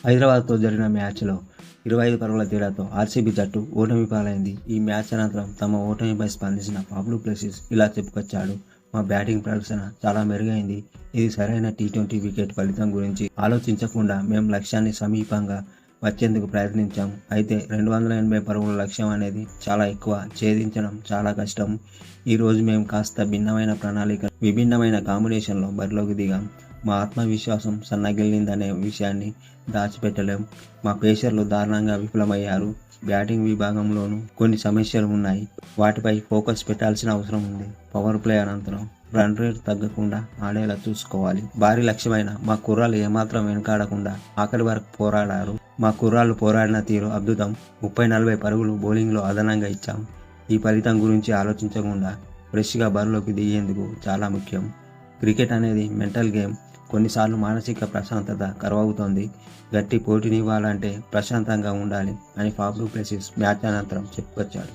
హైదరాబాద్తో జరిగిన మ్యాచ్లో 25 పరుగుల తేడాతో ఆర్సీబీ జట్టు ఓటమి పాలైంది. ఈ మ్యాచ్ అనంతరం తమ ఓటమిపై స్పందించిన పాప్ డు ప్లెసిస్ ఇలా చెప్పుకొచ్చాడు. మా బ్యాటింగ్ ప్రదర్శన చాలా మెరుగైంది. ఇది సరైన టీ20 వికెట్ ఫలితం గురించి ఆలోచించకుండా మేము లక్ష్యాన్ని సమీపంగా వచ్చేందుకు ప్రయత్నించాం. అయితే 280 పరుగుల లక్ష్యం అనేది చాలా ఎక్కువ, ఛేదించడం చాలా కష్టం. ఈరోజు మేము కాస్త భిన్నమైన ప్రణాళిక, విభిన్నమైన కాంబినేషన్లో బరిలోకి దిగాం. మా ఆత్మవిశ్వాసం సన్నగిల్లిందనే విషయాన్ని దాచిపెట్టలేం. మా పేసర్లు దారుణంగా విఫలమయ్యారు. బ్యాటింగ్ విభాగంలోనూ కొన్ని సమస్యలు ఉన్నాయి. వాటిపై ఫోకస్ పెట్టాల్సిన అవసరం ఉంది. పవర్ ప్లే అనంతరం రన్ రేట్ తగ్గకుండా ఆడేలా చూసుకోవాలి. భారీ లక్ష్యమైన మా కుర్రాళ్ళు ఏమాత్రం వెనుకాడకుండా ఆఖరి వరకు పోరాడారు. మా కుర్రాళ్ళు పోరాడిన తీరు అద్భుతం. 30-40 పరుగులు బౌలింగ్లో అదనంగా ఇచ్చాం. ఈ ఫలితం గురించి ఆలోచించకుండా ఫ్రెష్గా బరిలోకి దిగేందుకు చాలా ముఖ్యం. క్రికెట్ అనేది మెంటల్ గేమ్. కొన్నిసార్లు మానసిక ప్రశాంతత కరువవుతోంది. గట్టి పోటీనివ్వాలంటే ప్రశాంతంగా ఉండాలి అని పాప్ డు ప్లెసిస్ మ్యాచ్ అనంతరం చెప్పుకొచ్చాడు.